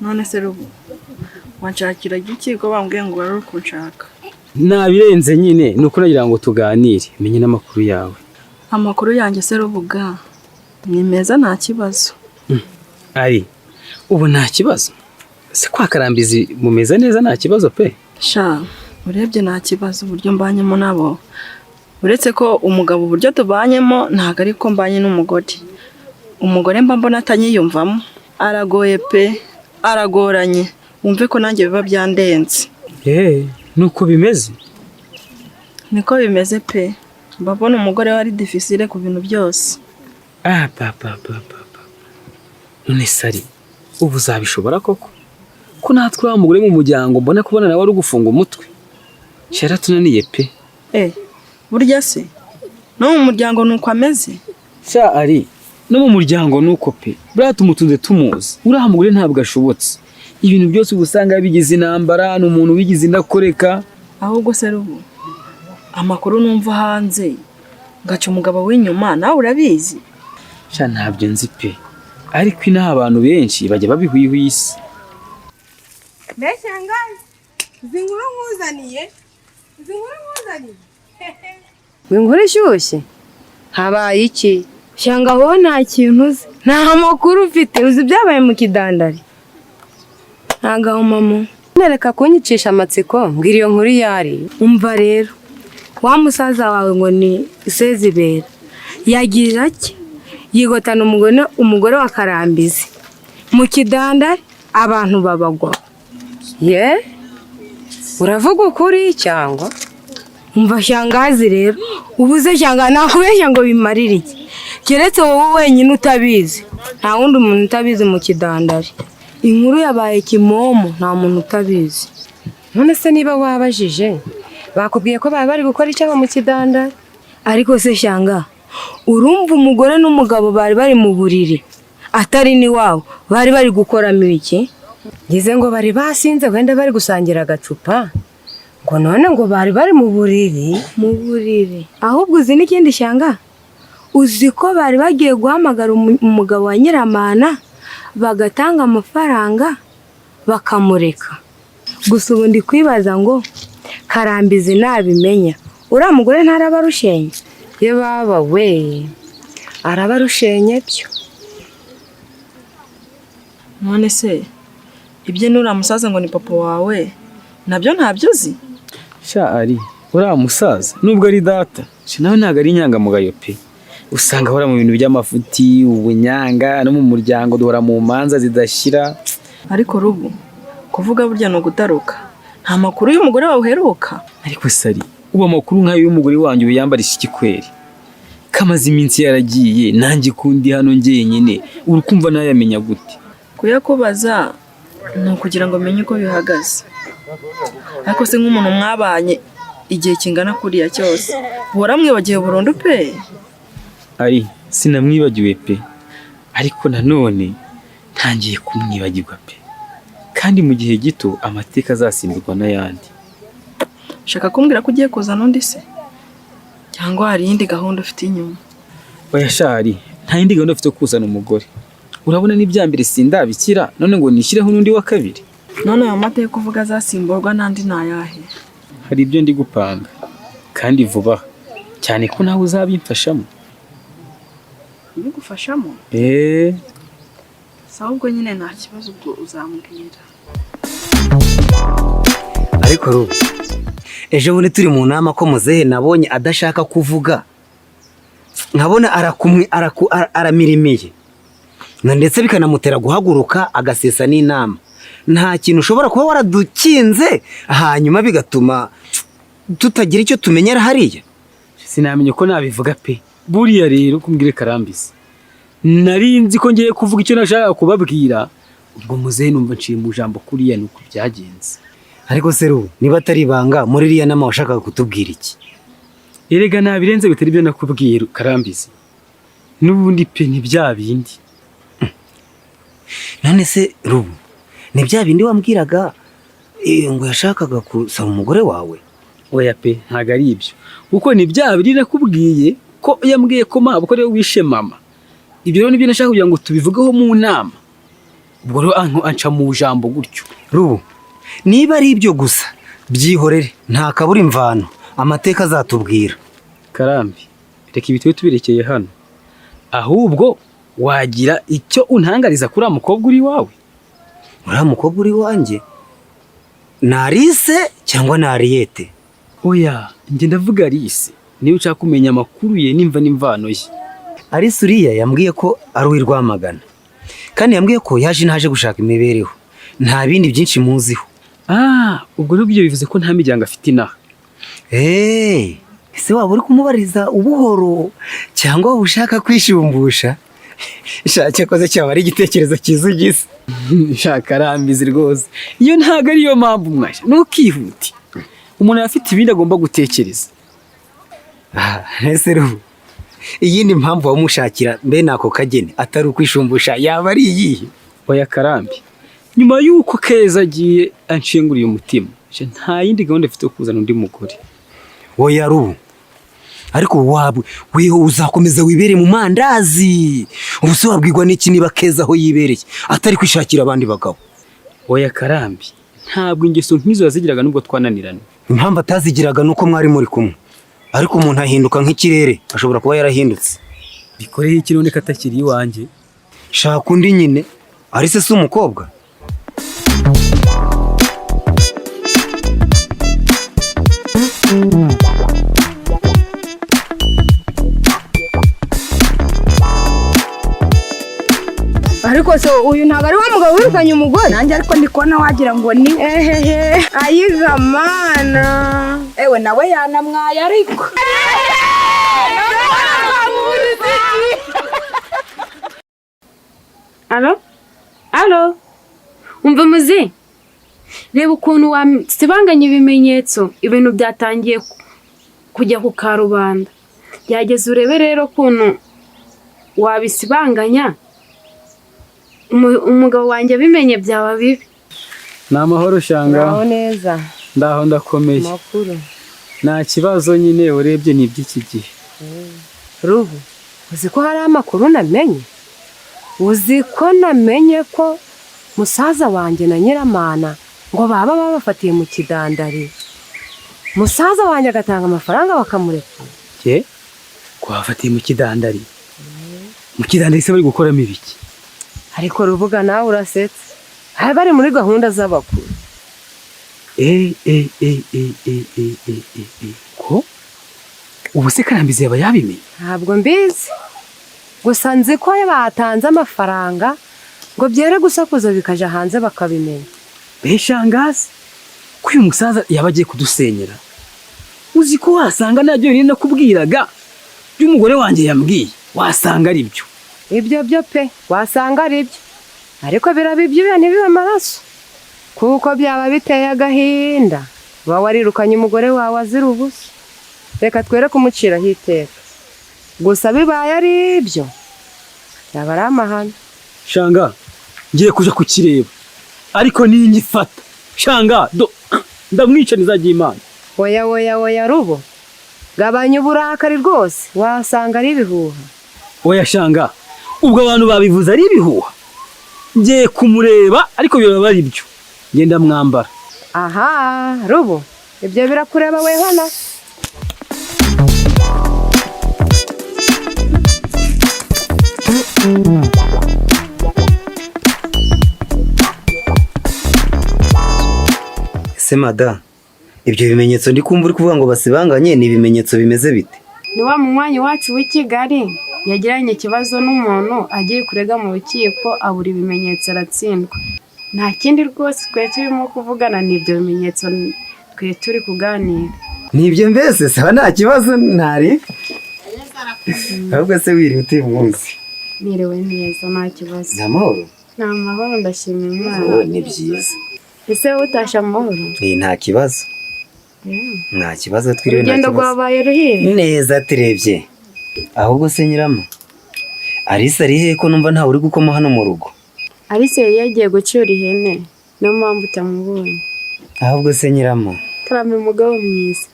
none se rubu wanshakira iki ko bambwiye ngo wari kunshaka? Nabirenze nyine nuko nagira ngo tuganire menye n'amakuru yawe. Amakuru yanjye se rubuga ni meza nta kibazo. Ari ubu nta kibazo se kwa Karambizi mumeze neza nta kibazo pe? Sha urebye nta kibazo uburyo mbanyemo nabo, uretse ko umugabo uburyo tubanyemo ntago ari ko mbanye n'umugore. Umugore mba mbona atanyiyumvamo, aragoye pe, aragoranye, wumve ko nanjye biba byandenze. Nuko bimeze? Niko bimeze pe, mbabona umugore wari difficile ku bintu byose. Papa. None sari ubu zabishobora koko ko natwe wa mugore mu muryango mbona kubona nawe ari gufunga umutwe? Shara tunaniye pe. Burya se no mu muryango nuko ameze? Sha ari no mu muryango nuko pe, buriya tumutunze tumuzi. Uriya mugore ntabwo ashobotse, ibintu byose ubusanga bigize intambara, n'umuntu wigize indakoreka. Ahubwo se rubu amakuru numva hanze gaca umugabo w'inyuma nawe urabizi? Sha ntabyo nzi pe, ariko inaha abantu benshi bajya babihwihwisa. Beshangazi zinkuru nkuzaniye Winkuru ishyushye habaye iki? Shanga wowe nta kintu uzi, nta makuru ufite, uzi byabaye mu kidandari? Ntago mama nereka kunyicisha amatsiko mbwira iyo nkuru yari. Umva rero wa musaza wawe ngo ni Sezibera yagirira ki yigotana umugore wa Karambizi mu kidandari abantu babagwa. Uravuga ukuri cyangwa? Umva shangazi rero ubuze shanga nakubeshya ngo bimarire iki? Keretse wowe wenyine utabizi, nta wundi umuntu utabizi mu kidandari. Inkuru yabaye kimomo, nta muntu utabizi. None se niba wabajije bakubwiye ko bari gukora icyaha mu kidandari? Ariko se shanga urumva umugore n'umugabo bari mu buriri atari ni wawe bari gukoramo iki? Ngize ngo bari basinze wenda bari gusangira agacupa, ngo none ngo bari mu buriri. Ahubwo uzi n'ikindi shanga, uzi ko bari bagiye guhamagara umugabo wa Nyiramana bagatanga amafaranga bakamureka. Gusa ubu ndi kwibaza ngo Karambizi nabimenya uriya mugore ntarabarushenye? Ye baba we arabarushenye byo. None se ibyo nura musaza ngo ni papa wawe nabyo ntabyo uzi? Sha ari uriya musaza nubwo ari data nawe ntago ari inyangamugayo pe, usanga ahora mu bintu by'amafuti, ubunyanga, no mu muryango duhora mu manza zidashira. Ariko rubu kuvuga burya no gutaruka, nta makuru y'umugore wawe uheruka? Ariko sari ubu amakuru nk'ayo y'umugore wanjye uyambarisha iki kweri? Kamaze iminsi yaragiye nanjye kundi hano njyenyine, urukumva nayamenya gute? Kuyakubaza ni ukugira ngo menye uko bihagaze. Ariko se nk'umuntu mwabanye igihe kingana kuriya cyose uhora mwibagiwe burundu pe? Ari sinamwibagiwe pe, ariko nanone ntangiye kumwibagirwa pe, kandi mu gihe gito amateka azasimbirwa n'ayandi. Shaka kumbwira ko ugiye kuzana undi se cyangwa hari indi gahunda ufite inyuma? Oya shari nta yindi gahunda ufite kuzana umugore. Urabona n'ibyambere sindabikira none ngo nishyireho n'undi wa kabiri? None ayo mateka uvuga azasimburwa n'andi nayahe? Hari ibyo ndi gupanga kandi vuba cyane ko nawe uzabimfashamo. Bigufashamo? Sawa ubwo nyine nta kibazo, ubwo uzambwira. Ariko rubu ejo bundi turi mu nama ko muzehe nabonye adashaka kuvuga, nkabona aramirimiye ndetse bikanamutera guhaguruka agasesa n'inama. Nta kintu ushobora kuba waradukinze hanyuma bigatuma tutagira icyo tumenyera hariya? Sinamenye ko nabivuga pe. Buriya rero kumbwire Karambizi nari nzi ko ngiye kuvuga icyo nashaka kubabwira, ubwo muzehe numva nciye mu jambo kuriya nuko byagenze. Ariko se rubu niba atari ibanga muri iriya nama washakaga kutubwira iki? Erega nabirenze bitari byo nakubwiye Karambizi, n'ubundi pe ni bya bindi. None se rubu ni bya bindi wambwiraga ngo yashakaga gusaba umugore wawe? Oya pe ntago ari ibyo, kuko ni bya bindi nakubwiye ko yambwiye ko mabukore wishe mama. Ibyo rero nibyo nashaka kugira ngo tubivugeho mu nama. ubwo rero anca mu jambo gutyo. Rubu, niba ari ibyo gusa byihorere, nta kabura imvano, amateka azatubwira. Karambi, reka ibi tubirekeye hano, ahubwo wagira icyo untangariza kuri mukobwa uri wawe. Uriya mukobwa uri wanjye ni Alice cyangwa ni Ariete? Oya, njye ndavuga Alice, niba ushaka kumenya amakuru ye nimva n'imvano ye. Alice uriya yambwiye ko ari uw'i Rwamagana, kandi yambwiye ko yaje ntaje gushaka imibereho, nta bindi byinshi muziho. Ubwo rero ibyo bivuze ko nta miryango afite inaha. Ese waba uri kumubariza ubuhoro cyangwa waba ushaka kwishumbusha? Shaka koze cyaba ari igitekerezo cyiza ugize. Shaka Karambizi rwose, iyo ntago ariyo mpamvu mwasha, ntukihuti. Umuntu afite ibindi agomba gutekereza. Ese Rubu, iyindi mpamvu wamushakira mbe nako kageni atari ukwishumbusha yaba ari iyihe? Oya Karambi, nyuma y'uko Keza agiye anshenguriye umutima, nta yindi gahunda afite yo kuzana undi mugore. Oya Rubu, ariko weho uzakomeza wibere mu mandazi. Ubu se wabwirwa n'iki niba Keza aho yibereye atari kwishakira abandi bagabo? Oya Karambi, ntabwo ingeso nk'izo yazigiraga nubwo twananirana. Impamvu atazigiraga nuko mwari muri kumwe, ariko umuntu ahinduka nk'ikirere, ashobora kuba yarahindutse. Bikoreye iki none katakiri iwanjye? Shaka undi nyine. Alice si umukobwa? ariko se uyu ntabwo ari wa mugabo wirukanye umugore? nanjye ariko ndi kubona wagira ngo ni ayiga mana, ewe nawe yanamwaye ariko alo umva muzi, reba ukuntu wasibanganya ibimenyetso, ibintu byatangiye kujya ku karubanda. Byageze urebe rero ukuntu wabisibanganya, umugabo wanjye abimenye byaba bibi. Ni amahoro Shanga? Naho neza. Ndaho ndakomeye. Makuru. Nta kibazo nyine, urebye ni iby'iki gihe. Rubu, uzi ko hari amakuru namenye? Uzi ko namenye ko musaza wanjye na Nyiramana ngo baba babafatiye mu kidandari, musaza wanjye agatanga amafaranga bakamurekura. Ko bafatiye mu kidandari? Mu kidandari se bari gukoramo ibiki? Ariko Rubuga nawe urasetse, bari muri gahunda z'abakuru. Ko ubu se Karambizi yaba yabimenye? Ntabwo mbizi, gusa nzi ko batanze amafaranga ngo byere gusakuza bikaja hanze bakabimenya. Shangazi, ko uyu musaza yaba agiye kudusenyera? Uzi ko wasanga nabyo nyine nakubwiraga by'umugore wanjye yambwiye, wasanga ari byo. Ibyo pe wasanga ari byo, ariko birabibyuye ntibibe amaraso, kuko byaba biteye agahinda uba warirukanye umugore wawe azira ubusa. Reka twere kumuciraho iteka, gusa bibaye ari ibyo yaba ari amahane. Shanga, ngiye kuja kukireba, ariko ninyifata Shanga ndamwica nizagiye Imana. Oya Rubo, gabanya uburakari rwose, wasanga ari ibihuha. Oya Shanga, ubwo abantu babivuze ari ibihuha, ngiye kumureba ariko biraba ari byo, ngenda mwambara. Aha Rubo, ibyo birakureba weho na Ese mada, ibyo bimenyetso ndi kumva uri kuvuga ngo basibanganye ni ibimenyetso bimeze bite? Ni wa munywanyi wacu w'i Kigali yagiranye ikibazo n'umuntu agiye kurega mu rukiko, abura ibimenyetso aratsindwa. Nta kindi rwose twe turimo kuvugana, n'ibyo bimenyetso twe turi kuganira. Nibyo mbese saba nta kibazo ntari? Ahubwo se wiri uti umunsi? Niriwe neza, nta kibazo. Ni amahoro? Ni amahoro, ndashima Imana. Ni byiza. Ese utasha amahoro? Nta kibazo. Nta kibazo, twiriwe nta urugendo kibazo. rwabaye ruhire? Neza turebye. Ahubwo se Nyirama, Alice ari hehe ko numva ntawe uri gukoma hano mu rugo? Alice yari yagiye gucyura ihene, niyo mpamvu utamubonye. Ahubwo se Nyirama, Karame umugabo mwiza.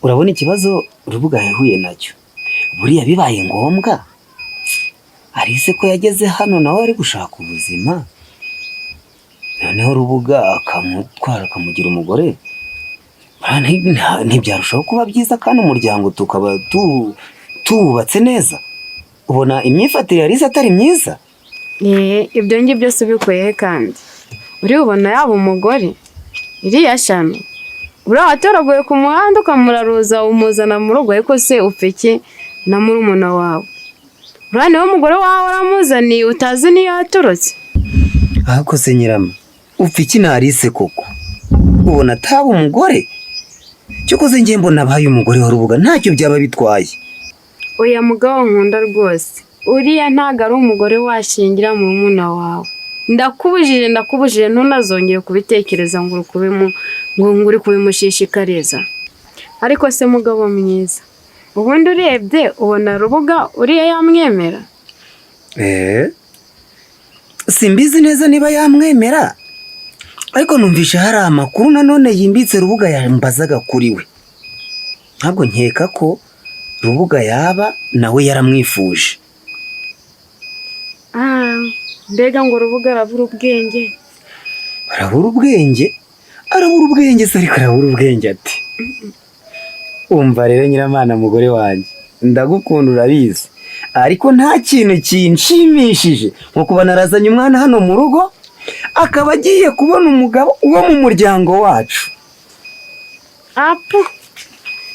urabona ikibazo Rubuga yahuye nacyo, buriya bibaye ngombwa Alice ko yageze hano nawe ari gushaka ubuzima, noneho Rubuga akamutwara akamugira umugore, ntibyarushaho kuba byiza kandi umuryango tukaba tuwubatse neza. Ubona imyifatire yari atari myiza. Ibyo ngibyo byose ubikuyehe kandi uri ubona yaba umugore iriya shano uriya watoraguye ku muhanda ukamuraruza umuzana mu rugo, ariko se upfiki na murumuna wawe uriya niwe mugore wawe waramuzaniye utazi niyo yaturutse. Ahako se Nyirama, upfiki na Alice koko ubona ataba umugore? Cyokoze ngiye mbona abaye umugore wa Rubuga ntacyo byaba bitwaye. Oya mugabo nkunda rwose, uriya ntago ari umugore washingira murumuna wawe. Ndakubujije ntunazongere kubitekereza ngo uri kubimushishikariza. Ariko se mugabo mwiza, ubundi urebye ubona Rubuga uriya yamwemera? Simbizi neza niba yamwemera, ariko numvisha hari amakuru nanone yimbitse Rubuga yambazaga kuri we. Ntabwo nkeka ko Rubuga yaba nawe yaramwifuje. Mbega ngo Rubuga arabura ubwenge? Arabura ubwenge? Arabura ubwenge se, ariko arabura ubwenge ati? Umva rero Nyiramana mugore wanjye, ndagukunda urabizi, ariko nta kintu kinshimishije nko kuba narazanye umwana hano mu rugo akaba agiye kubona umugabo wo mu muryango wacu.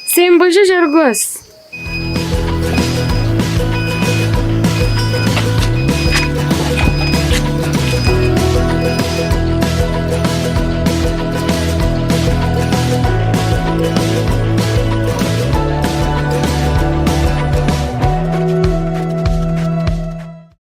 Simbujije rwose.